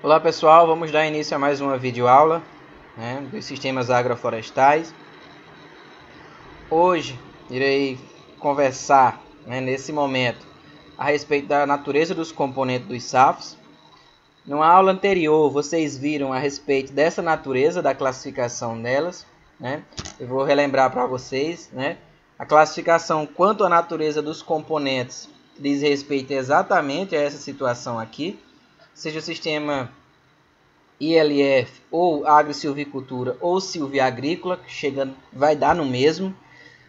Olá pessoal, vamos dar início a mais uma videoaula, dos sistemas agroflorestais. Hoje irei conversar, nesse momento a respeito da natureza dos componentes dos SAFs. Numa aula anterior vocês viram a respeito dessa natureza, da classificação delas. Eu vou relembrar para vocês. A classificação quanto à natureza dos componentes diz respeito exatamente a essa situação aqui. Seja o sistema ILF ou agro-silvicultura ou silvia-agrícola, vai dar no mesmo.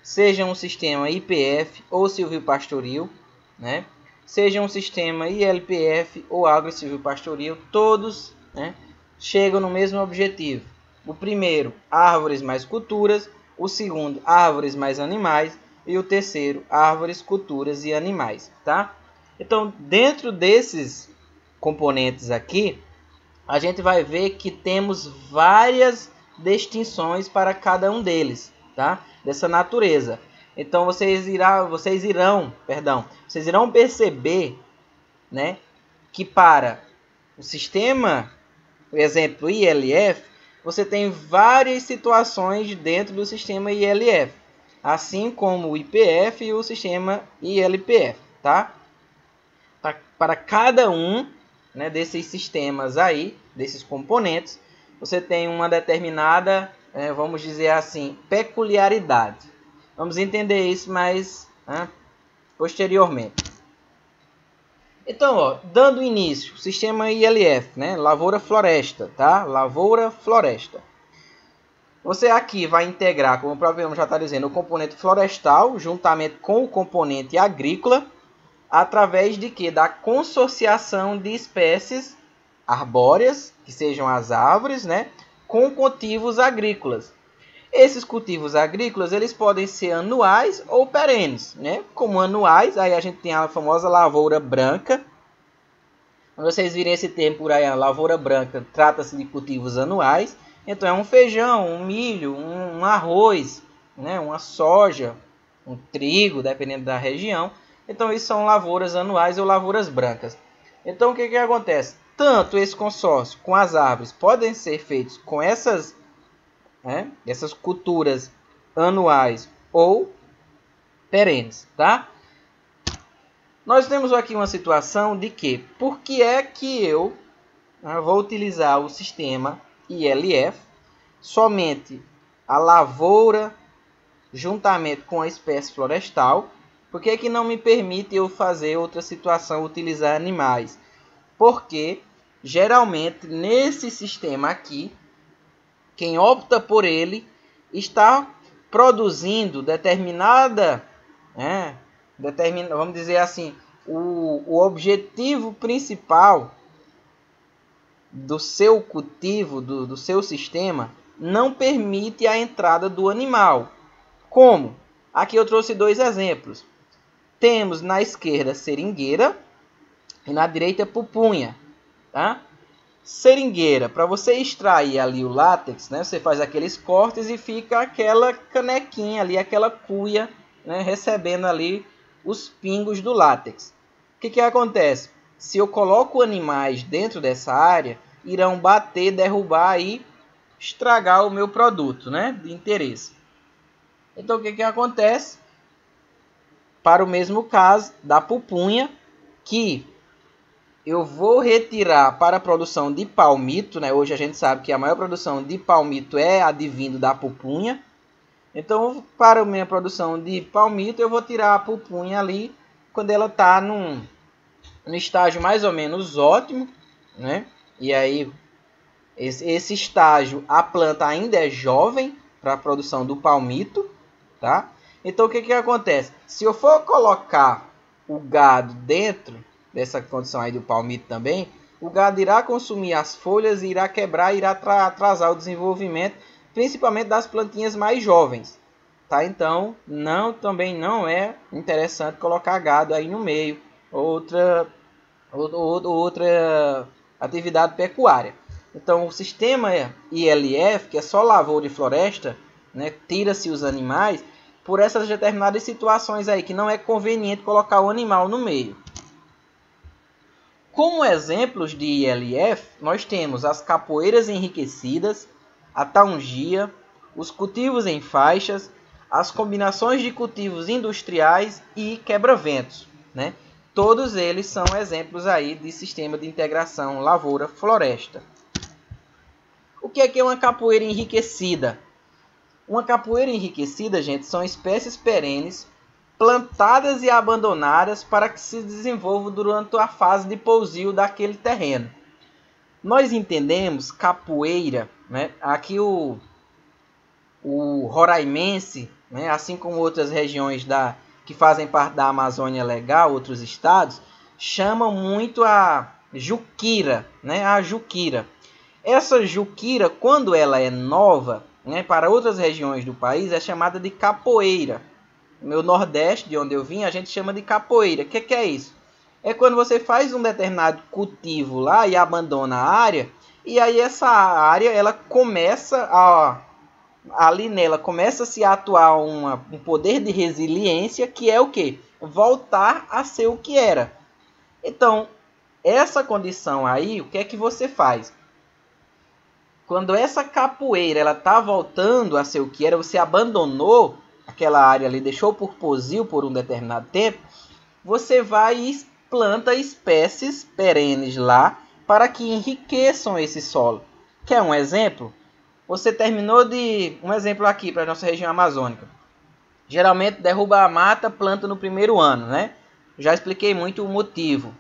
Seja um sistema IPF ou silvio-pastoril, seja um sistema ILPF ou agro-silvio-pastoril, todos chegam no mesmo objetivo. O primeiro, árvores mais culturas. O segundo, árvores mais animais. E o terceiro, árvores, culturas e animais. Tá? Então, dentro desses componentes aqui, a gente vai ver que temos várias distinções para cada um deles, tá? Dessa natureza. Então vocês irão perceber, que para o sistema, por exemplo, ILF, você tem várias situações dentro do sistema ILF, assim como o IPF e o sistema ILPF, tá? Para cada um desses sistemas aí, desses componentes, você tem uma determinada, vamos dizer assim, peculiaridade. Vamos entender isso mais posteriormente. Então, dando início, sistema ILF, lavoura-floresta, tá? Lavoura-floresta. Você aqui vai integrar, como o próprio nome já está dizendo, o componente florestal juntamente com o componente agrícola, através de quê? Da consorciação de espécies arbóreas, que sejam as árvores, com cultivos agrícolas. Esses cultivos agrícolas, eles podem ser anuais ou perenes, Como anuais, aí a gente tem a famosa lavoura branca. Quando vocês virem esse termo por aí, a lavoura branca, trata-se de cultivos anuais. Então é um feijão, um milho, um arroz, uma soja, um trigo, dependendo da região. Então, isso são lavouras anuais ou lavouras brancas. Então, o que acontece? Tanto esse consórcio com as árvores podem ser feitos com essas culturas anuais ou perenes, tá? Nós temos aqui uma situação de que, por que é que eu vou utilizar o sistema ILF, somente a lavoura juntamente com a espécie florestal? Por que que não me permite eu fazer outra situação, utilizar animais? Porque, geralmente, nesse sistema aqui, quem opta por ele está produzindo vamos dizer assim, o objetivo principal do seu cultivo, do seu sistema, não permite a entrada do animal. Como? Aqui eu trouxe dois exemplos. Temos na esquerda seringueira e na direita pupunha, tá? Seringueira, para você extrair ali o látex, você faz aqueles cortes e fica aquela canequinha ali, aquela cuia, recebendo ali os pingos do látex. O que acontece? Se eu coloco animais dentro dessa área, irão bater, derrubar e estragar o meu produto, de interesse. Então o que acontece? Para o mesmo caso da pupunha, que eu vou retirar para a produção de palmito, Hoje a gente sabe que a maior produção de palmito é advindo da pupunha. Então, para a minha produção de palmito, eu vou tirar a pupunha ali quando ela está no estágio mais ou menos ótimo, E aí, esse estágio, a planta ainda é jovem para a produção do palmito, tá? Então, o que acontece? Se eu for colocar o gado dentro dessa condição aí do palmito também, o gado irá consumir as folhas, irá quebrar, irá atrasar o desenvolvimento, principalmente das plantinhas mais jovens, tá? Então, também não é interessante colocar gado aí no meio, outra atividade pecuária. Então, o sistema ILF, que é só lavoura e floresta, tira-se os animais por essas determinadas situações aí, que não é conveniente colocar o animal no meio. Como exemplos de ILF, nós temos as capoeiras enriquecidas, a taungia, os cultivos em faixas, as combinações de cultivos industriais e quebra-ventos, né? Todos eles são exemplos aí de sistema de integração lavoura-floresta. O que é uma capoeira enriquecida? Uma capoeira enriquecida, gente, são espécies perenes plantadas e abandonadas para que se desenvolvam durante a fase de pousio daquele terreno. Nós entendemos capoeira, né? Aqui o roraimense, né? Assim como outras regiões que fazem parte da Amazônia Legal, outros estados, chamam muito a juquira, né? A juquira. Essa juquira, quando ela é nova, né, para outras regiões do país, é chamada de capoeira. No meu Nordeste, de onde eu vim, a gente chama de capoeira. O que é isso? É quando você faz um determinado cultivo lá e abandona a área, e aí essa área ela começa ali nela começa a se atuar um poder de resiliência, que é o quê? Voltar a ser o que era. Então, essa condição aí, o que é que você faz? Quando essa capoeira ela está voltando a ser o que era, você abandonou aquela área ali, deixou por posil por um determinado tempo, você vai e planta espécies perenes lá para que enriqueçam esse solo. Quer um exemplo? Você terminou de... Um exemplo aqui para a nossa região amazônica. Geralmente derruba a mata, planta no primeiro ano, né? Já expliquei muito o motivo.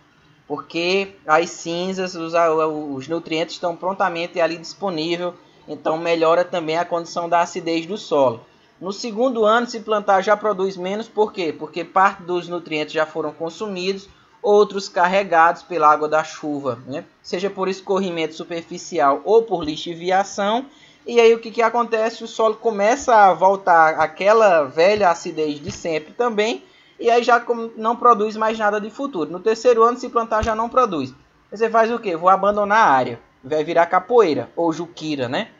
Porque as cinzas, os nutrientes estão prontamente ali disponíveis, então melhora também a condição da acidez do solo. No segundo ano, se plantar já produz menos, por quê? Porque parte dos nutrientes já foram consumidos, outros carregados pela água da chuva, né? Seja por escorrimento superficial ou por lixiviação. E aí o que acontece? O solo começa a voltar àquela velha acidez de sempre também, e aí já não produz mais nada de futuro. No terceiro ano, se plantar, já não produz. Você faz o quê? Vou abandonar a área. Vai virar capoeira ou juquira, né?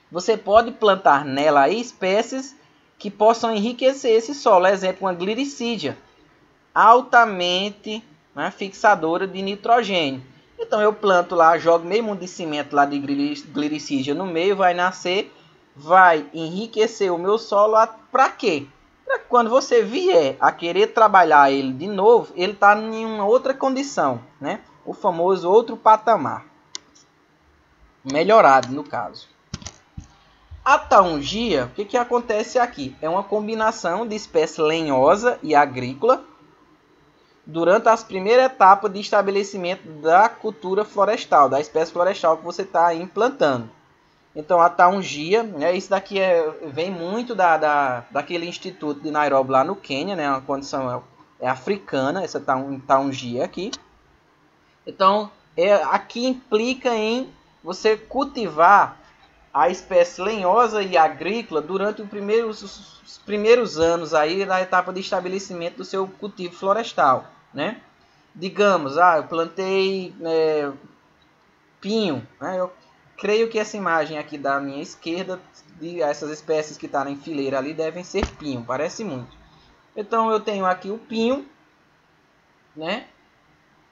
Você pode plantar nela aí espécies que possam enriquecer esse solo. Exemplo, uma gliricídia, altamente, né, fixadora de nitrogênio. Então eu planto lá, jogo meio mundo de cimento lá de gliricídia no meio, vai nascer, vai enriquecer o meu solo. Para quê? Para quando você vier a querer trabalhar ele de novo, ele está em uma outra condição, né? O famoso outro patamar. Melhorado, no caso. A taungia, o que acontece aqui? É uma combinação de espécie lenhosa e agrícola durante as primeiras etapas de estabelecimento da cultura florestal, da espécie florestal que você está implantando. Então a taungia, né, isso daqui vem muito daquele instituto de Nairobi lá no Quênia, né, uma condição africana, essa taungia aqui. Então aqui implica em você cultivar a espécie lenhosa e agrícola durante os primeiros anos aí da etapa de estabelecimento do seu cultivo florestal, né? Digamos, eu plantei pinho, né? Eu creio que essa imagem aqui da minha esquerda, de essas espécies que estão em fileira ali, devem ser pinho, parece muito. Então eu tenho aqui o pinho, né?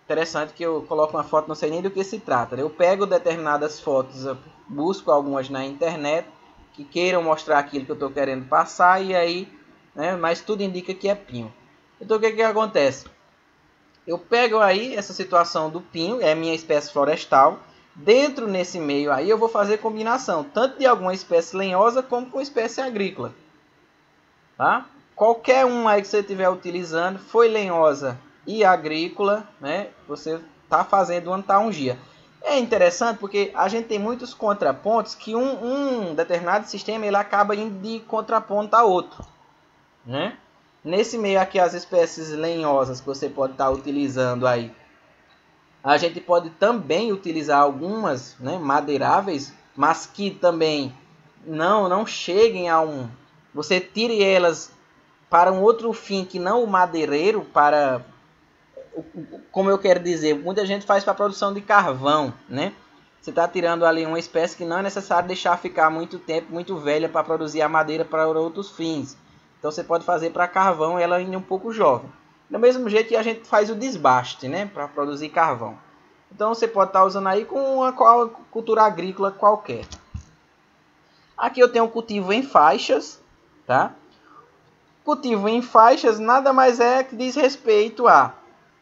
Interessante que eu coloco uma foto, não sei nem do que se trata. Eu pego determinadas fotos, busco algumas na internet que queiram mostrar aquilo que eu estou querendo passar, e aí, né, mas tudo indica que é pinho. Então o que acontece? Eu pego aí essa situação do pinho, é a minha espécie florestal. Dentro nesse meio aí eu vou fazer combinação, tanto de alguma espécie lenhosa como com espécie agrícola. Tá? Qualquer um aí que você estiver utilizando, foi lenhosa e agrícola, né? Você está fazendo uma taungia. É interessante porque a gente tem muitos contrapontos que um determinado sistema ele acaba indo de contraponto a outro, né? Nesse meio aqui, as espécies lenhosas que você pode estar utilizando aí, a gente pode também utilizar algumas, né, madeiráveis, mas que também não cheguem a um... Você tire elas para um outro fim que não o madeireiro, para... Como eu quero dizer, muita gente faz para a produção de carvão, né? Você está tirando ali uma espécie que não é necessário deixar ficar muito tempo, muito velha para produzir a madeira para outros fins. Então você pode fazer para carvão ela ainda um pouco jovem. Do mesmo jeito que a gente faz o desbaste, né, para produzir carvão. Então você pode estar usando aí com uma cultura agrícola qualquer. Aqui eu tenho um cultivo em faixas, tá? Cultivo em faixas nada mais é que diz respeito a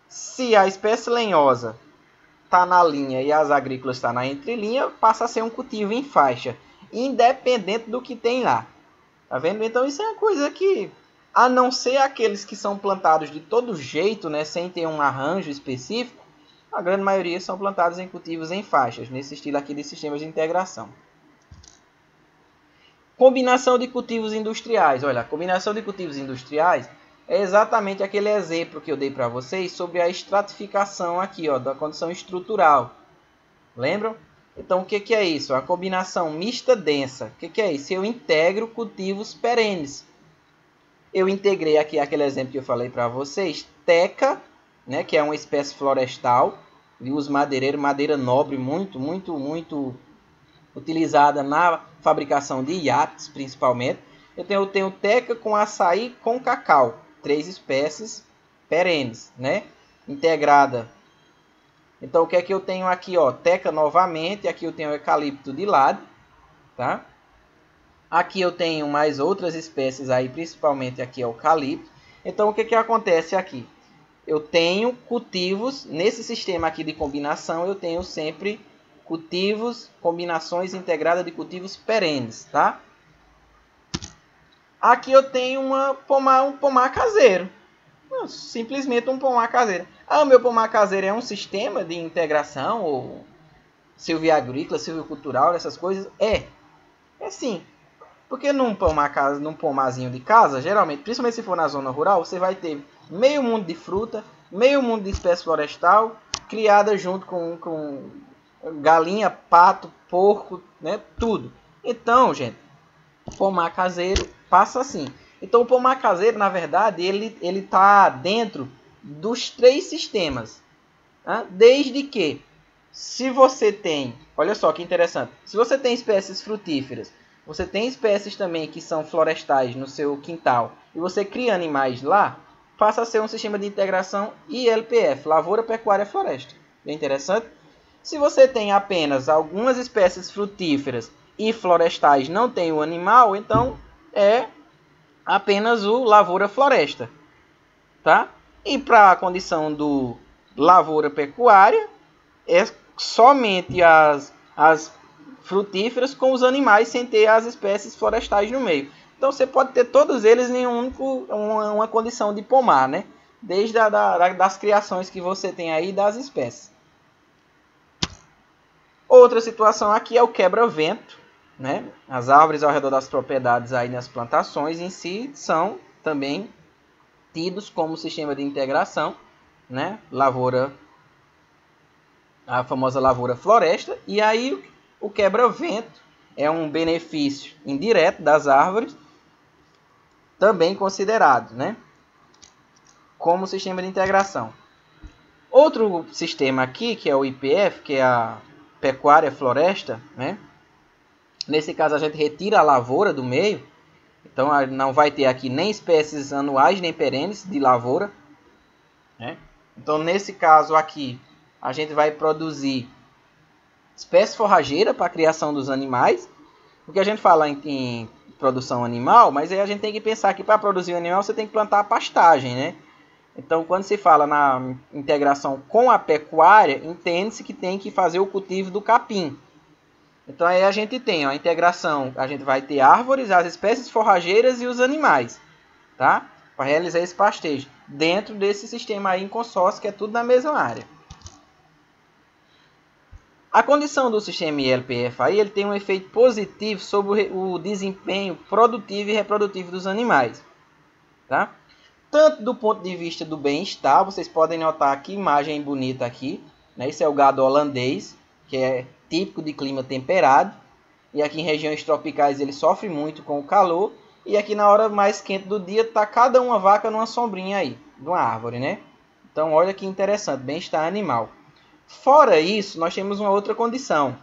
se a espécie lenhosa está na linha e as agrícolas está na entrelinha, passa a ser um cultivo em faixa, independente do que tem lá. Tá vendo? Então isso é uma coisa que, a não ser aqueles que são plantados de todo jeito, né, sem ter um arranjo específico, a grande maioria são plantados em cultivos em faixas, nesse estilo aqui de sistemas de integração. Combinação de cultivos industriais. Olha, a combinação de cultivos industriais é exatamente aquele exemplo que eu dei para vocês sobre a estratificação aqui, ó, da condição estrutural. Lembram? Então, o que é isso? A combinação mista densa. O que é isso? Eu integro cultivos perenes. Eu integrei aqui aquele exemplo que eu falei para vocês, teca, né, que é uma espécie florestal, de uso madeireiro, madeira nobre, muito utilizada na fabricação de iates, principalmente. Eu tenho teca com açaí com cacau, 3 espécies perenes, né, integrada. Então, o que é que eu tenho aqui? Ó, teca novamente, aqui eu tenho eucalipto de lado, tá? Aqui eu tenho mais outras espécies aí, principalmente aqui eucalipto. Então, o que que acontece aqui? Eu tenho cultivos, nesse sistema aqui de combinação, eu tenho sempre cultivos, combinações integradas de cultivos perenes, tá? Aqui eu tenho um pomar caseiro. Simplesmente um pomar caseiro. Ah, o meu pomar caseiro é um sistema de integração, ou silvia-agrícola, silvicultural, essas coisas? É sim. Porque num pomarzinho de casa, geralmente, principalmente se for na zona rural, você vai ter meio mundo de fruta, meio mundo de espécie florestal, criada junto com galinha, pato, porco, né? Tudo. Então, gente, pomar caseiro passa assim. Então, o pomar caseiro, na verdade, ele está dentro dos 3 sistemas. Tá? Desde que, se você tem, olha só que interessante, se você tem espécies frutíferas, você tem espécies também que são florestais no seu quintal, e você cria animais lá, passa a ser um sistema de integração ILPF, Lavoura, Pecuária, Floresta. Bem interessante. Se você tem apenas algumas espécies frutíferas e florestais, não tem o animal, então é apenas o Lavoura, Floresta. Tá? E para a condição do Lavoura, Pecuária, é somente as frutíferas com os animais, sem ter as espécies florestais no meio. Então você pode ter todos eles em uma condição de pomar, né? Desde das criações que você tem aí das espécies. Outra situação aqui é o quebra-vento, né? As árvores ao redor das propriedades aí nas plantações em si são também tidos como sistema de integração, né? Lavoura, a famosa lavoura floresta, e aí o quebra-vento é um benefício indireto das árvores, também considerado, né, como sistema de integração. Outro sistema aqui, que é o IPF, que é a pecuária floresta, né? Nesse caso a gente retira a lavoura do meio, então não vai ter aqui nem espécies anuais nem perenes de lavoura, né? Então nesse caso aqui a gente vai produzir espécie forrageira para a criação dos animais, porque a gente fala em produção animal, mas aí a gente tem que pensar que para produzir um animal você tem que plantar a pastagem, né? Então, quando se fala na integração com a pecuária, entende-se que tem que fazer o cultivo do capim. Então, aí a gente tem a integração, a gente vai ter árvores, as espécies forrageiras e os animais, tá? Para realizar esse pastejo, dentro desse sistema aí em consórcio, que é tudo na mesma área. A condição do sistema ILPF aí, ele tem um efeito positivo sobre o desempenho produtivo e reprodutivo dos animais, tá? Tanto do ponto de vista do bem-estar, vocês podem notar que imagem bonita aqui, né? Esse é o gado holandês, que é típico de clima temperado, e aqui em regiões tropicais ele sofre muito com o calor, e aqui na hora mais quente do dia está cada uma vaca numa sombrinha aí, de uma árvore, né? Então olha que interessante, bem-estar animal. Fora isso, nós temos uma outra condição.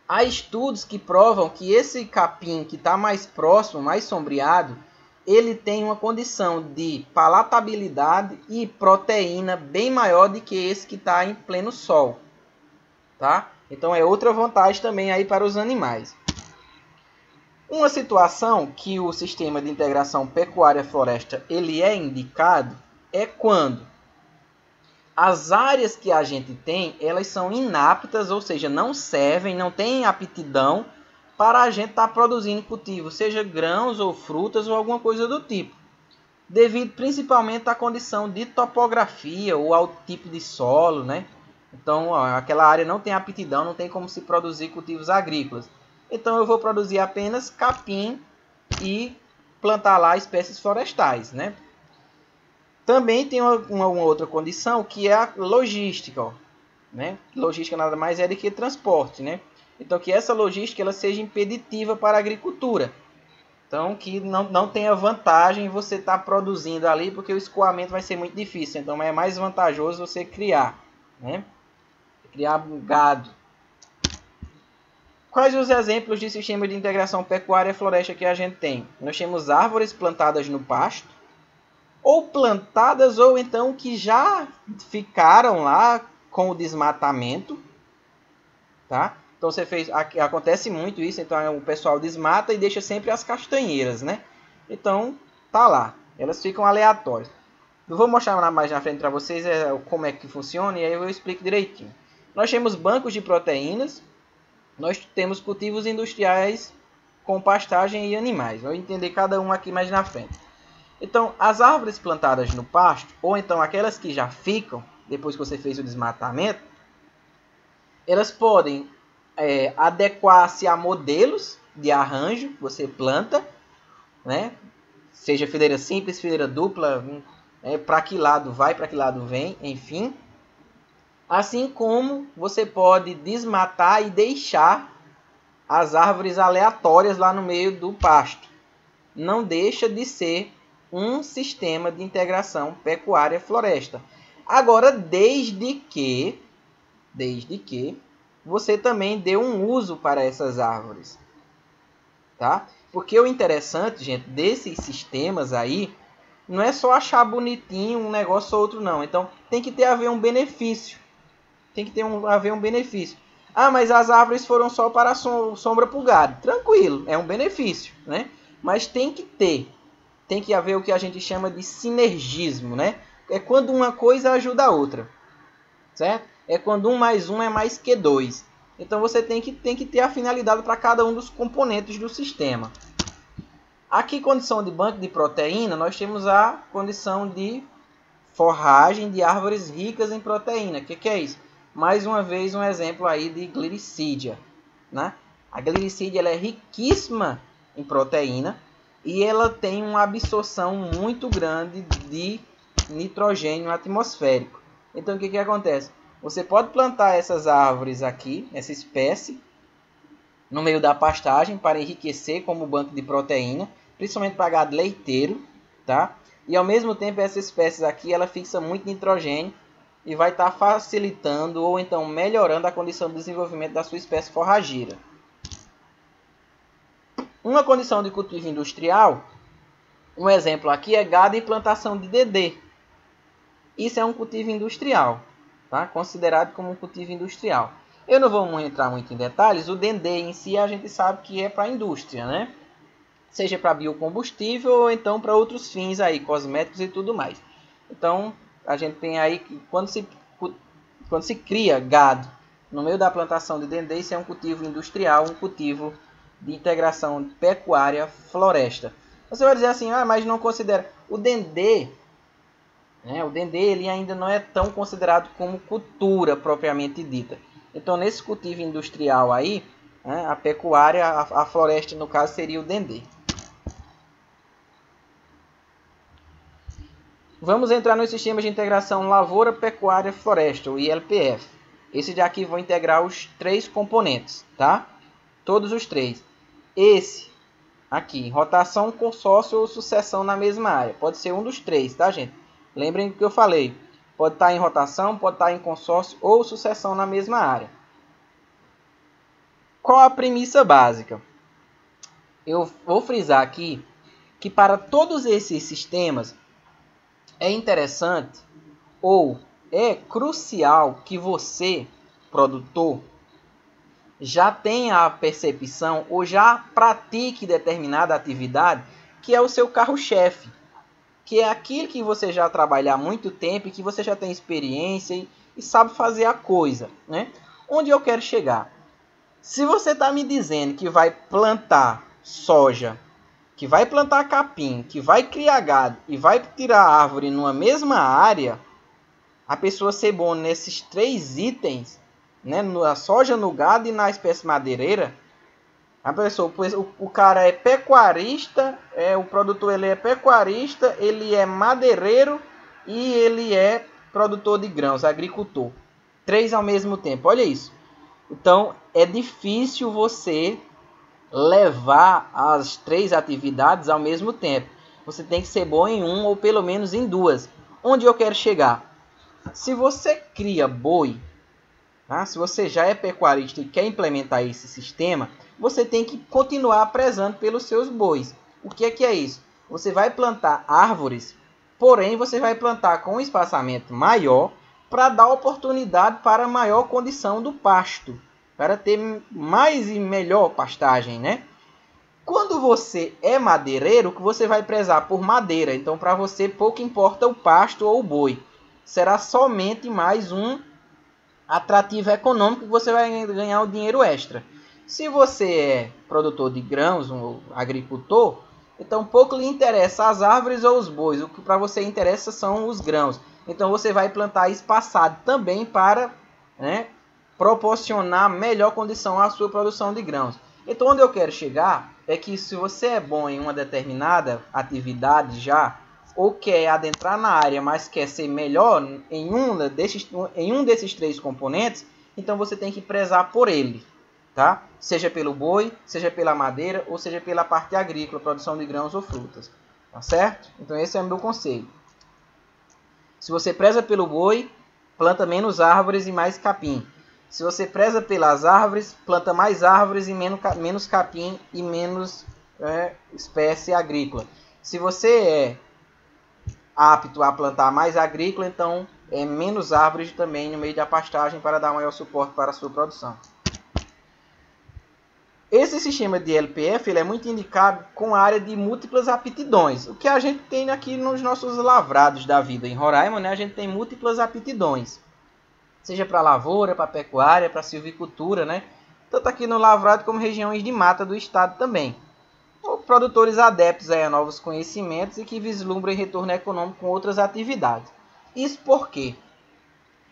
Há estudos que provam que esse capim que está mais próximo, mais sombreado, ele tem uma condição de palatabilidade e proteína bem maior do que esse que está em pleno sol, tá? Então é outra vantagem também aí para os animais. Uma situação que o sistema de integração pecuária-floresta ele é indicado é quando as áreas que a gente tem, elas são inaptas, ou seja, não servem, não têm aptidão para a gente estar produzindo cultivo, seja grãos ou frutas ou alguma coisa do tipo, devido principalmente à condição de topografia ou ao tipo de solo, né? Então, ó, aquela área não tem aptidão, não tem como se produzir cultivos agrícolas. Então, eu vou produzir apenas capim e plantar lá espécies florestais, né? Também tem uma outra condição que é a logística, ó, né? Logística nada mais é do que transporte, né? Então, que essa logística ela seja impeditiva para a agricultura. Então, que não tenha vantagem você estar produzindo ali, porque o escoamento vai ser muito difícil. Então, é mais vantajoso você criar, né? Criar gado. Quais os exemplos de sistema de integração pecuária-floresta que a gente tem? Nós temos árvores plantadas no pasto, ou plantadas, ou então que já ficaram lá com o desmatamento, tá? Então você fez, acontece muito isso, então o pessoal desmata e deixa sempre as castanheiras, né? Então tá lá, elas ficam aleatórias. Eu vou mostrar mais na frente para vocês como é que funciona e aí eu explico direitinho. Nós temos bancos de proteínas, nós temos cultivos industriais com pastagem e animais. Vou entender cada um aqui mais na frente. Então, as árvores plantadas no pasto, ou então aquelas que já ficam, depois que você fez o desmatamento, elas podem adequar-se a modelos de arranjo que você planta, né? Seja fileira simples, fileira dupla, para que lado vai, para que lado vem, enfim. Assim como você pode desmatar e deixar as árvores aleatórias lá no meio do pasto. Não deixa de ser um sistema de integração pecuária-floresta. Agora, desde que você também dê um uso para essas árvores, tá? Porque o interessante, gente, desses sistemas aí, não é só achar bonitinho um negócio ou outro, não. Então, tem que haver um benefício. Tem que haver um benefício. Ah, mas as árvores foram só para a sombra para o gado. Tranquilo, é um benefício, né? Mas tem que haver o que a gente chama de sinergismo, né? É quando uma coisa ajuda a outra, certo? É quando 1 mais 1 é mais que 2. Então você tem que ter a finalidade para cada um dos componentes do sistema. Aqui, condição de banco de proteína, nós temos a condição de forragem de árvores ricas em proteína. O que é isso? Mais uma vez um exemplo aí de glicídia, né? A glicídia ela é riquíssima em proteína e ela tem uma absorção muito grande de nitrogênio atmosférico. Então o que acontece? Você pode plantar essas árvores aqui, essa espécie, no meio da pastagem para enriquecer como banco de proteína, principalmente para gado leiteiro, tá? E ao mesmo tempo essas espécies aqui ela fixa muito nitrogênio e vai estar facilitando ou então melhorando a condição de desenvolvimento da sua espécie forrageira. Uma condição de cultivo industrial, um exemplo aqui é gado e plantação de dedê. Isso é um cultivo industrial, tá? Considerado como um cultivo industrial. Eu não vou entrar muito em detalhes, o dendê em si a gente sabe que é para a indústria, né? Seja para biocombustível ou então para outros fins aí, cosméticos e tudo mais. Então, a gente tem aí que quando se cria gado no meio da plantação de dendê, isso é um cultivo industrial, um cultivo de integração pecuária-floresta. Você vai dizer assim, mas não considera. O dendê ele ainda não é tão considerado como cultura propriamente dita. Então, nesse cultivo industrial aí, né, a pecuária, a floresta no caso seria o dendê. Vamos entrar no sistema de integração lavoura, pecuária, floresta, o ILPF. Esse daqui vão integrar os 3 componentes, tá? Todos os 3. Esse aqui, rotação, consórcio ou sucessão na mesma área. Pode ser um dos 3, tá, gente? Lembrem do que eu falei. Pode estar em rotação, pode estar em consórcio ou sucessão na mesma área. Qual a premissa básica? Eu vou frisar aqui que para todos esses sistemas é interessante ou é crucial que você, produtor, já tenha a percepção ou já pratique determinada atividade que é o seu carro-chefe, que é aquilo que você já trabalha há muito tempo e que você já tem experiência e sabe fazer a coisa, né? Onde eu quero chegar? Se você está me dizendo que vai plantar soja, que vai plantar capim, que vai criar gado e vai tirar árvore numa mesma área, a pessoa ser bom nesses 3 itens, né, na soja, no gado e na espécie madeireira, a pessoa, pois o cara é pecuarista, o produtor ele é pecuarista, ele é madeireiro e ele é produtor de grãos, agricultor. 3 ao mesmo tempo, olha isso. Então é difícil você levar as 3 atividades ao mesmo tempo. Você tem que ser bom em um ou pelo menos em 2. Onde eu quero chegar? Se você cria boi, tá? Se você já é pecuarista e quer implementar esse sistema, você tem que continuar prezando pelos seus bois. O que é isso? Você vai plantar árvores, porém você vai plantar com um espaçamento maior para dar oportunidade para maior condição do pasto, para ter mais e melhor pastagem, né? Quando você é madeireiro, que você vai prezar por madeira, então para você pouco importa o pasto ou o boi. Será somente mais um atrativo econômico que você vai ganhar o dinheiro extra. Se você é produtor de grãos, um agricultor, então pouco lhe interessa as árvores ou os bois. O que para você interessa são os grãos. Então você vai plantar espaçado também para, né, proporcionar melhor condição à sua produção de grãos. Então onde eu quero chegar é que se você é bom em uma determinada atividade já, ou quer adentrar na área, mas quer ser melhor em um desses 3 componentes, então você tem que prezar por ele, tá? Seja pelo boi, seja pela madeira, ou seja pela parte agrícola, produção de grãos ou frutas, tá certo? Então esse é o meu conselho. Se você preza pelo boi, planta menos árvores e mais capim. Se você preza pelas árvores, planta mais árvores e menos capim e menos espécie agrícola. Se você é apto a plantar mais agrícola, então menos árvores também no meio da pastagem para dar maior suporte para a sua produção. Esse sistema de LPF ele é muito indicado com a área de múltiplas aptidões. O que a gente tem aqui nos nossos lavrados da vida em Roraima, né? A gente tem múltiplas aptidões. Seja para lavoura, para pecuária, para silvicultura, né? Tanto aqui no lavrado como regiões de mata do estado também. Ou produtores adeptos a novos conhecimentos e que vislumbrem retorno econômico com outras atividades. Isso por quê?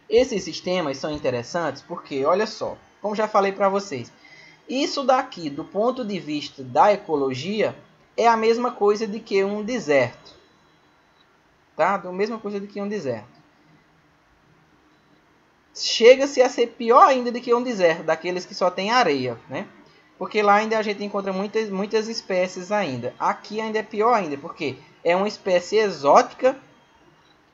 Esses sistemas são interessantes porque, olha só, como já falei para vocês, isso daqui, do ponto de vista da ecologia, é a mesma coisa de que um deserto. Tá? A mesma coisa do que um deserto. Chega-se a ser pior ainda do que um deserto, daqueles que só tem areia, né? Porque lá ainda a gente encontra muitas espécies ainda. Aqui ainda é pior ainda, porque é uma espécie exótica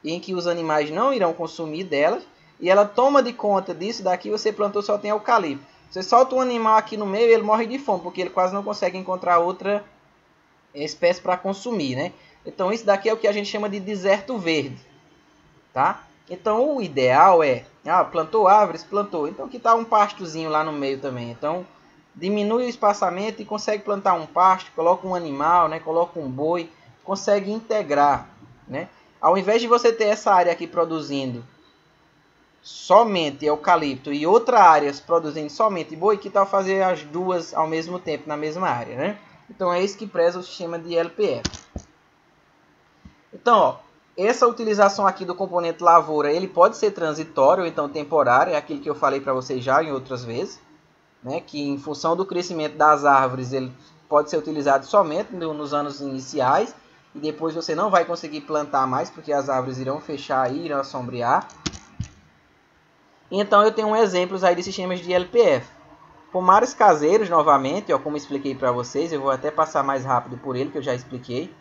em que os animais não irão consumir delas e ela toma de conta disso. Daqui você plantou só tem eucalipto. Você solta um animal aqui no meio, ele morre de fome, porque ele quase não consegue encontrar outra espécie para consumir, né? Então isso daqui é o que a gente chama de deserto verde, tá? Então o ideal é, plantou árvores, plantou. Então aqui está um pastozinho lá no meio também. Então diminui o espaçamento e consegue plantar um pasto, coloca um animal, né? Coloca um boi, consegue integrar, né? Ao invés de você ter essa área aqui produzindo somente eucalipto e outra área produzindo somente boi, que tal fazer as duas ao mesmo tempo na mesma área, né? Então é isso que preza o sistema de LPF. Então, ó, essa utilização aqui do componente lavoura, ele pode ser transitório ou então temporário, é aquilo que eu falei para vocês já em outras vezes, né? Que em função do crescimento das árvores, ele pode ser utilizado somente nos anos iniciais e depois você não vai conseguir plantar mais porque as árvores irão fechar e irão assombrear. Então eu tenho exemplos aí de sistemas de LPF. Pomares caseiros, novamente, ó, como expliquei para vocês, eu vou até passar mais rápido por ele, que eu já expliquei.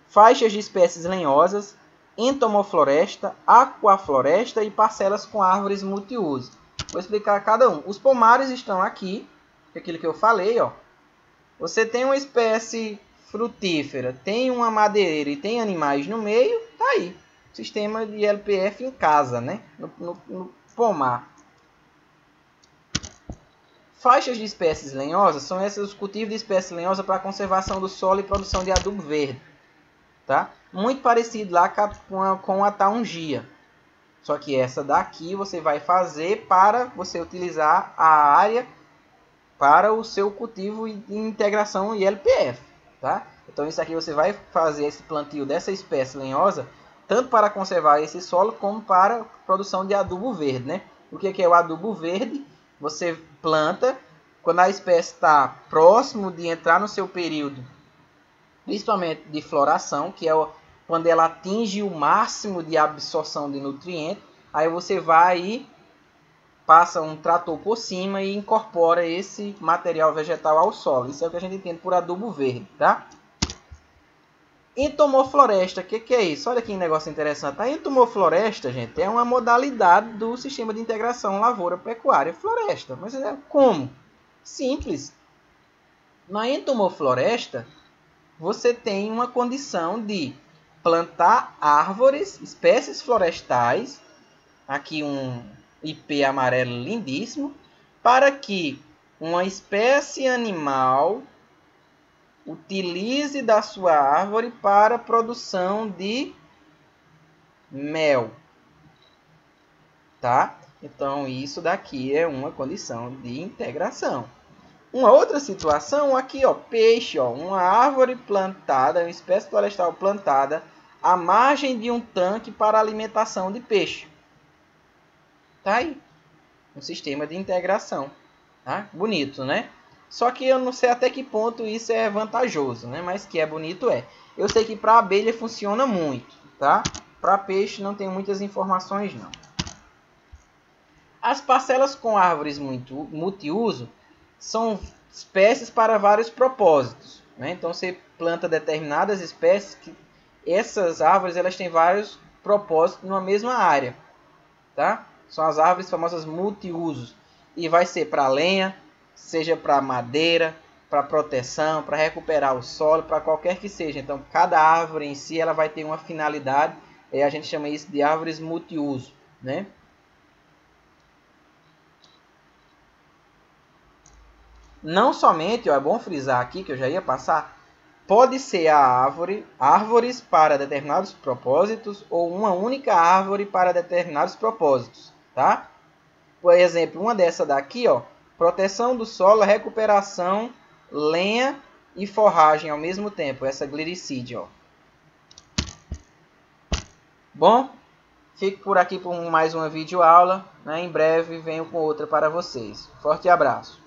Faixas de espécies lenhosas, entomofloresta, aquafloresta e parcelas com árvores multiuso. Vou explicar cada um. Os pomares estão aqui, aquilo que eu falei, ó. Você tem uma espécie frutífera tem uma madeireira e tem animais no meio, tá aí. Sistema de LPF em casa, né? No pomar. Faixas de espécies lenhosas são esses os cultivos de espécies lenhosas para conservação do solo e produção de adubo verde. Tá? Muito parecido lá com a taungia. Só que essa daqui você vai fazer para você utilizar a área para o seu cultivo de integração e LPF. Tá? Então isso aqui você vai fazer esse plantio dessa espécie lenhosa tanto para conservar esse solo como para produção de adubo verde. Né? O que é o adubo verde? Você planta quando a espécie está próximo de entrar no seu período, principalmente de floração, que é quando ela atinge o máximo de absorção de nutrientes. Aí você vai e passa um trator por cima e incorpora esse material vegetal ao solo. Isso é o que a gente entende por adubo verde, tá? Entomofloresta, o que é isso? Olha que negócio interessante. A entomofloresta, gente, é uma modalidade do sistema de integração lavoura-pecuária-floresta. Mas como? Simples. Na entomofloresta, você tem uma condição de plantar árvores, espécies florestais, aqui um IP amarelo lindíssimo, para que uma espécie animal utilize da sua árvore para a produção de mel, tá? Então isso daqui é uma condição de integração. Uma outra situação aqui, ó, peixe, ó, uma árvore plantada, uma espécie florestal plantada à margem de um tanque para alimentação de peixe. Tá aí, um sistema de integração, tá? Bonito, né? Só que eu não sei até que ponto isso é vantajoso, né? Mas que é bonito é. Eu sei que para abelha funciona muito, tá? Para peixe não tem muitas informações não. As parcelas com árvores multiuso são espécies para vários propósitos, né? Então você planta determinadas espécies que essas árvores elas têm vários propósitos numa mesma área, tá? São as árvores famosas multiusos e vai ser para lenha, seja para madeira, para proteção, para recuperar o solo, para qualquer que seja. Então cada árvore em si ela vai ter uma finalidade e a gente chama isso de árvores multiuso, né? Não somente, ó, é bom frisar aqui que eu já ia passar, pode ser árvores para determinados propósitos ou uma única árvore para determinados propósitos, tá? Por exemplo, uma dessa daqui, ó, proteção do solo, recuperação, lenha e forragem ao mesmo tempo, essa glycide, ó. Bom, fico por aqui por mais uma videoaula, né? Em breve venho com outra para vocês. Forte abraço.